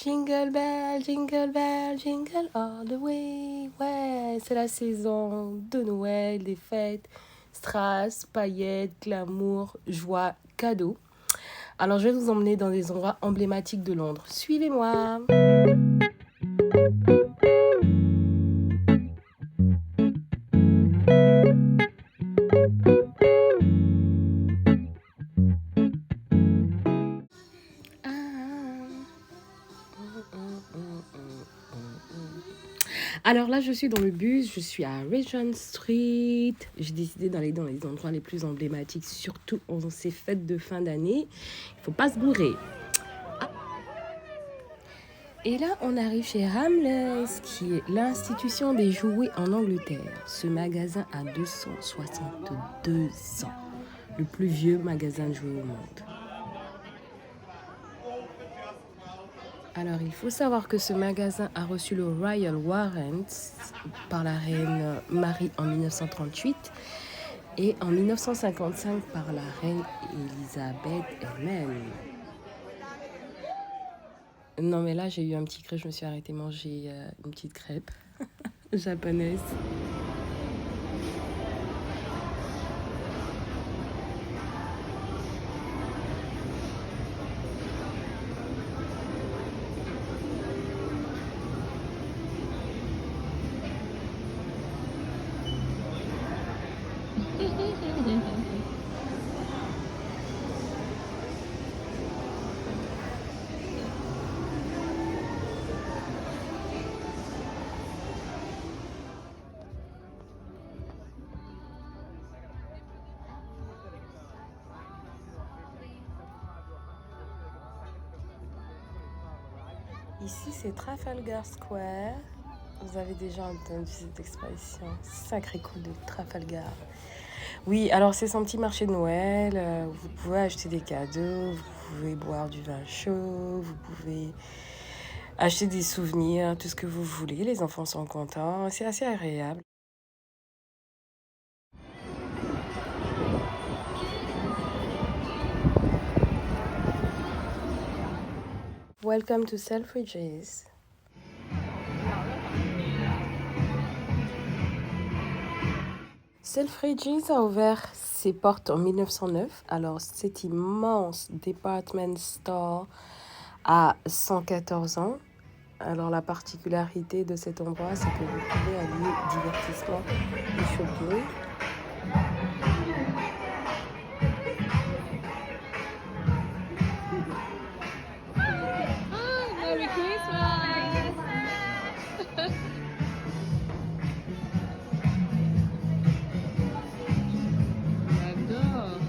jingle bell, jingle all the way. Ouais, c'est la saison de Noël, des fêtes, strass, paillettes, glamour, joie, cadeaux. Alors je vais vous emmener dans des endroits emblématiques de Londres. Suivez-moi. Alors là, je suis dans le bus, je suis à Regent Street. J'ai décidé d'aller dans les endroits les plus emblématiques, surtout en ces fêtes de fin d'année. Il ne faut pas se bourrer. Et là, on arrive chez Hamleys, qui est l'institution des jouets en Angleterre. Ce magasin a 262 ans, le plus vieux magasin de jouets au monde. Alors, il faut savoir que ce magasin a reçu le Royal Warrant par la reine Marie en 1938 et en 1955 par la reine Elisabeth elle-même. Non, mais là, j'ai eu un petit creux, je me suis arrêtée manger une petite crêpe japonaise. Ici, c'est Trafalgar Square. Vous avez déjà entendu cette expression. Sacré coup de Trafalgar. Oui, alors c'est son petit marché de Noël. Vous pouvez acheter des cadeaux, vous pouvez boire du vin chaud, vous pouvez acheter des souvenirs, tout ce que vous voulez. Les enfants sont contents. C'est assez agréable. Welcome to Selfridges. Selfridges a ouvert ses portes en 1909. Alors, cet immense department store a 114 ans. Alors, la particularité de cet endroit, c'est que vous pouvez allier divertissement et shopping. Merry Christmas! J'adore!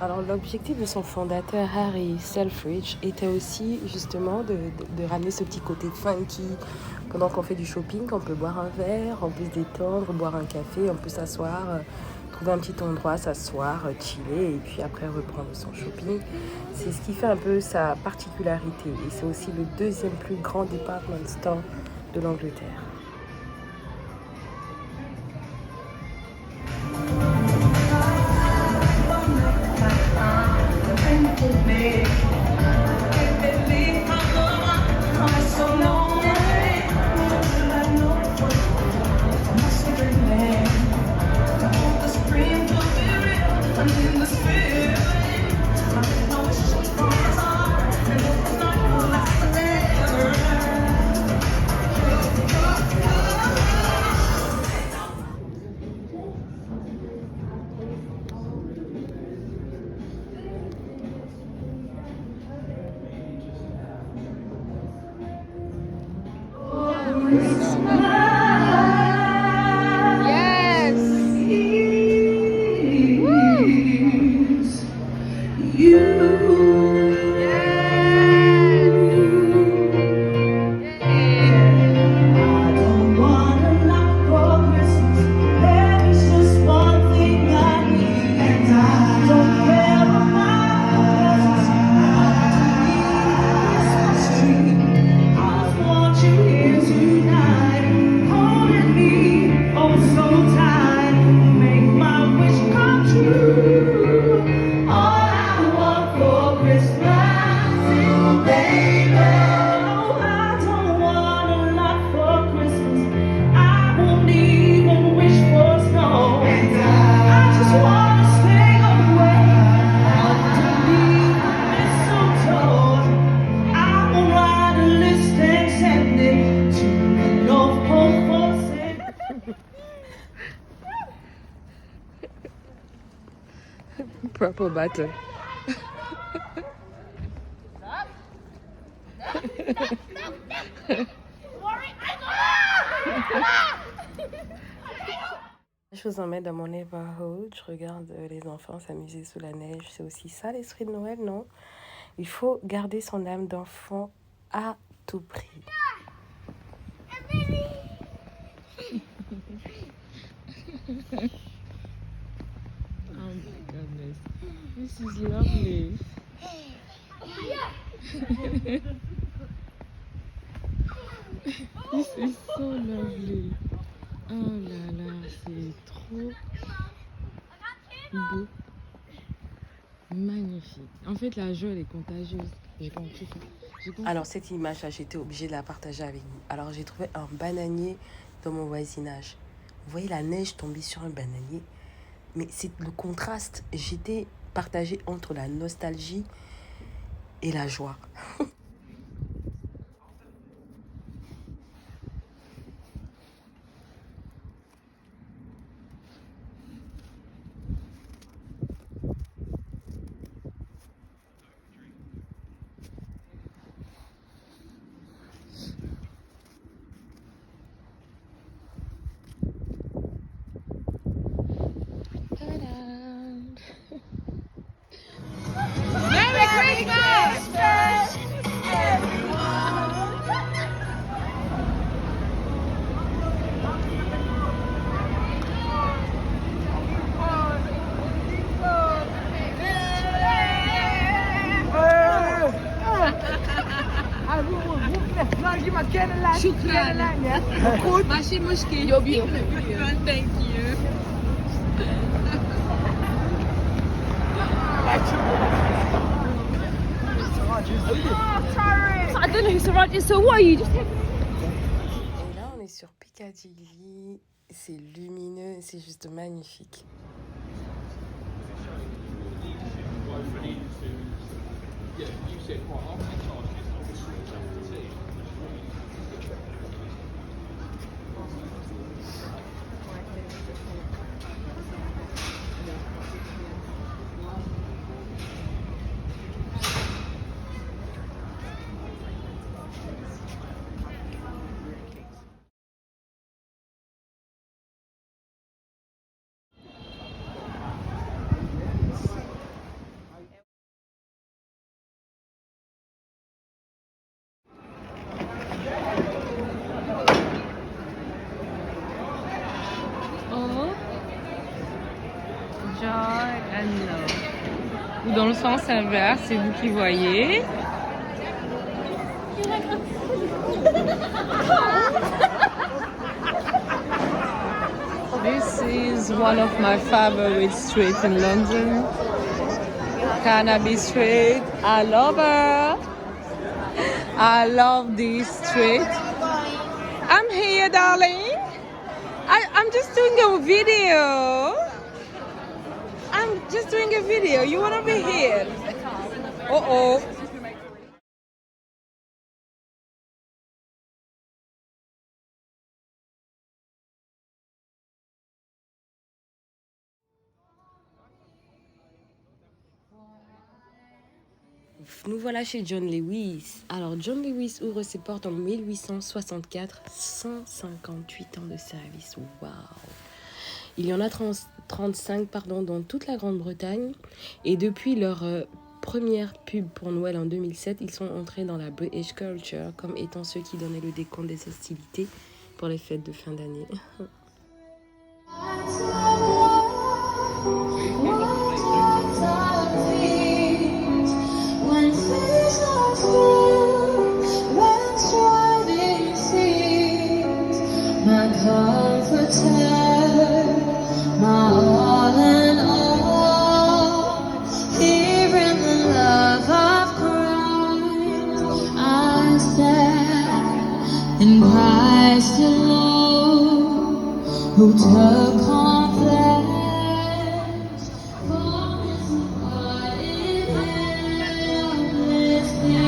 Alors, l'objectif de son fondateur, Harry Selfridge, était aussi justement de ramener ce petit côté funky. Pendant qu'on fait du shopping, on peut boire un verre, on peut se détendre, boire un café, on peut s'asseoir, trouver un petit endroit, s'asseoir, chiller et puis après reprendre son shopping. C'est ce qui fait un peu sa particularité. Et c'est aussi le deuxième plus grand department store de l'Angleterre. Proper battle. Je vous emmène dans mon neighborhood, je regarde les enfants s'amuser sous la neige. C'est aussi ça l'esprit de Noël, non? Il faut garder son âme d'enfant à tout prix. Oh my goodness. This is lovely. This is so lovely. Oh là là, c'est trop beau. Magnifique. En fait, la joie, elle est contagieuse. J'ai compris ça. Alors cette image-là, j'étais obligée de la partager avec vous. Alors j'ai trouvé un bananier dans mon voisinage. Vous voyez la neige tomber sur un bananier. Mais c'est le contraste. J'étais partagée entre la nostalgie et la joie. شكرا ماشي مشكل thank you I don't know who Siraj is, so what are you just... Et là, on est sur Piccadilly. C'est lumineux, c'est juste magnifique. Joy and love. Ou dans le sens inverse, c'est vous qui voyez. This is one of my favorite streets in London. Carnaby Street. I love her. I love this street. I'm here, darling. I'm just doing a video. I'm just doing a video. You want to be here? Uh-oh. Nous voilà chez John Lewis. Alors John Lewis ouvre ses portes en 1864, 158 ans de service. Waouh! Il y en a 35 dans toute la Grande-Bretagne. Et depuis leur première pub pour Noël en 2007, ils sont entrés dans la British culture comme étant ceux qui donnaient le décompte des hostilités pour les fêtes de fin d'année. In Christ alone, who took on flesh, for this what it helpless me.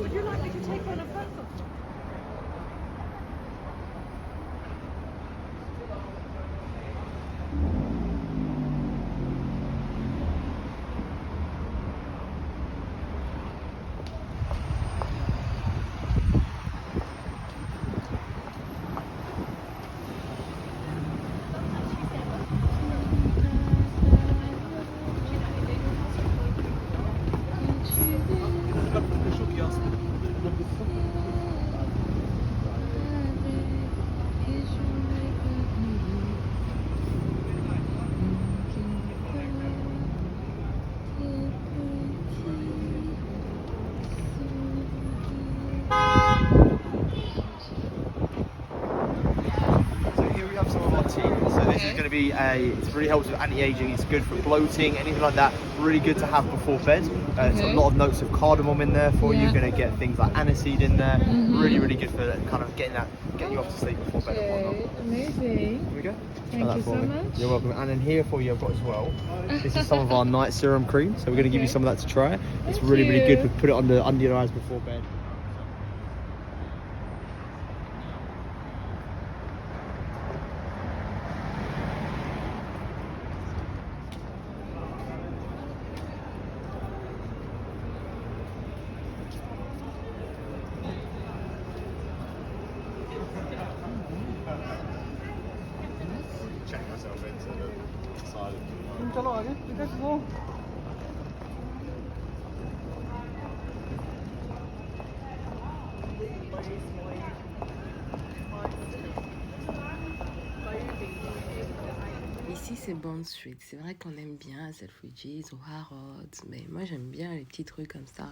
So here we have some of our tea. So this is going to be it really helps with anti-aging. It's good for bloating, anything like that. Really good to have before bed. It's got a lot of notes of cardamom in there for you. You're going to get things like aniseed in there. Really, really good for kind of getting you off to sleep before bed and whatnot. Amazing. Here we go. Thank Try that you for so me. much. You're welcome. And then here for you I've got as well. This is some of our night serum cream. So we're going to give you some of that to try. It's Thank really, really good. you. We put it under your eyes before bed. Check myself into the side of the Ici, c'est Bond Street. C'est vrai qu'on aime bien Selfridges ou Harrods, mais moi, j'aime bien les petits trucs comme ça,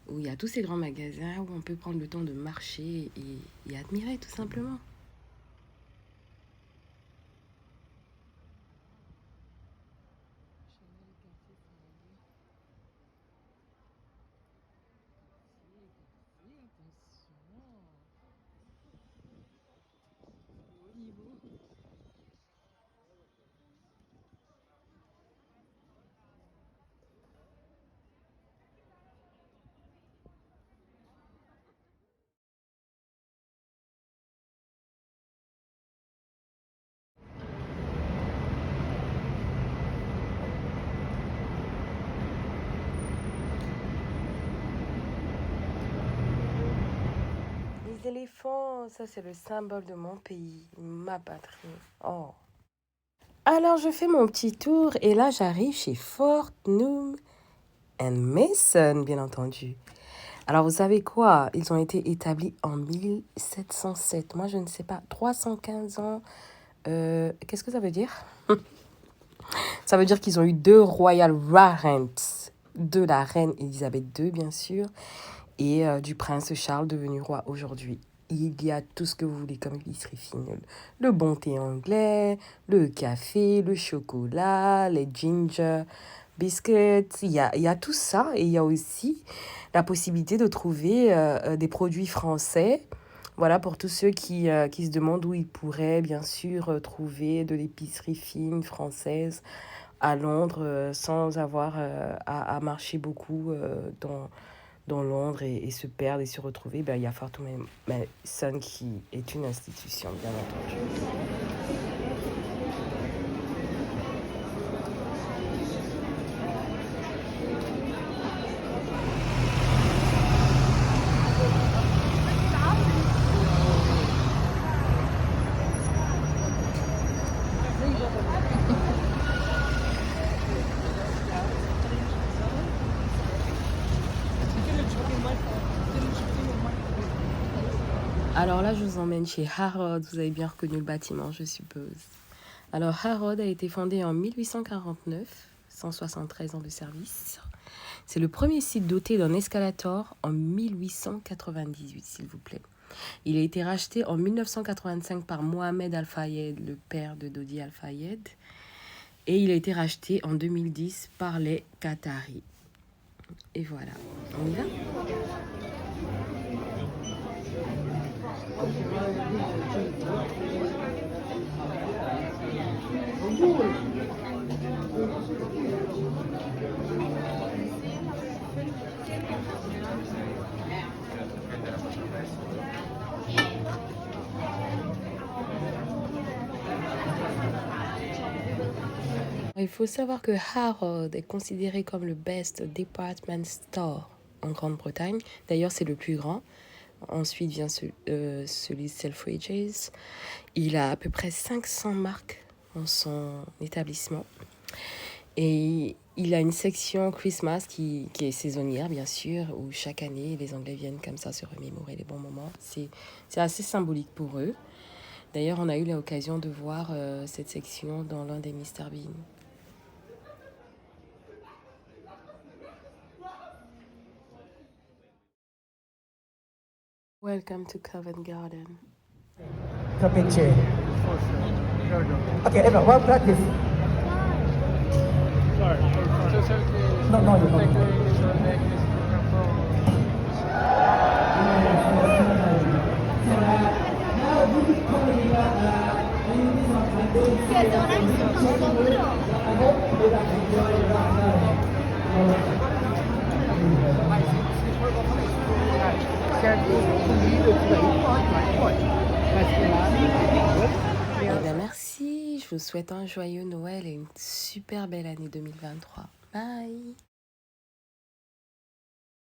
où il y a tous ces grands magasins où on peut prendre le temps de marcher et admirer, tout simplement. Les éléphants, ça c'est le symbole de mon pays, ma patrie. Oh. Alors je fais mon petit tour et là j'arrive chez Fortnum and Mason, bien entendu. Alors vous savez quoi? Ils ont été établis en 1707. Moi je ne sais pas, 315 ans. Qu'est-ce que ça veut dire? Ça veut dire qu'ils ont eu 2 Royal Warrants de la reine Elisabeth II, bien sûr, et du prince Charles devenu roi aujourd'hui. Il y a tout ce que vous voulez comme épicerie fine. Le bon thé anglais, le café, le chocolat, les ginger biscuits. Il y a tout ça. Et il y a aussi la possibilité de trouver des produits français. Voilà, pour tous ceux qui se demandent où ils pourraient, bien sûr, trouver de l'épicerie fine française à Londres sans avoir à marcher beaucoup dans Londres et se perdre et se retrouver. Ben, il y a Fortnum & Mason qui est une institution, bien entendu. Alors là, je vous emmène chez Harrods. Vous avez bien reconnu le bâtiment, je suppose. Alors, Harrods a été fondé en 1849, 173 ans de service. C'est le premier site doté d'un escalator en 1898, s'il vous plaît. Il a été racheté en 1985 par Mohamed Al Fayed, le père de Dodi Al Fayed. Et il a été racheté en 2010 par les Qataris. Et voilà, on y va ? Il faut savoir que Harrods est considéré comme le best department store en Grande-Bretagne. D'ailleurs, c'est le plus grand. Ensuite vient celui Selfridges. Il a à peu près 500 marques dans son établissement. Et il a une section Christmas qui est saisonnière, bien sûr, où chaque année, les Anglais viennent comme ça se remémorer les bons moments. C'est assez symbolique pour eux. D'ailleurs, on a eu l'occasion de voir cette section dans l'un des Mr Bean. Welcome to Covent Garden. Capiche. Okay, Emma, one practice. No, no, no, no. Eh bien, merci. Je vous souhaite un joyeux Noël et une super belle année 2023. Bye!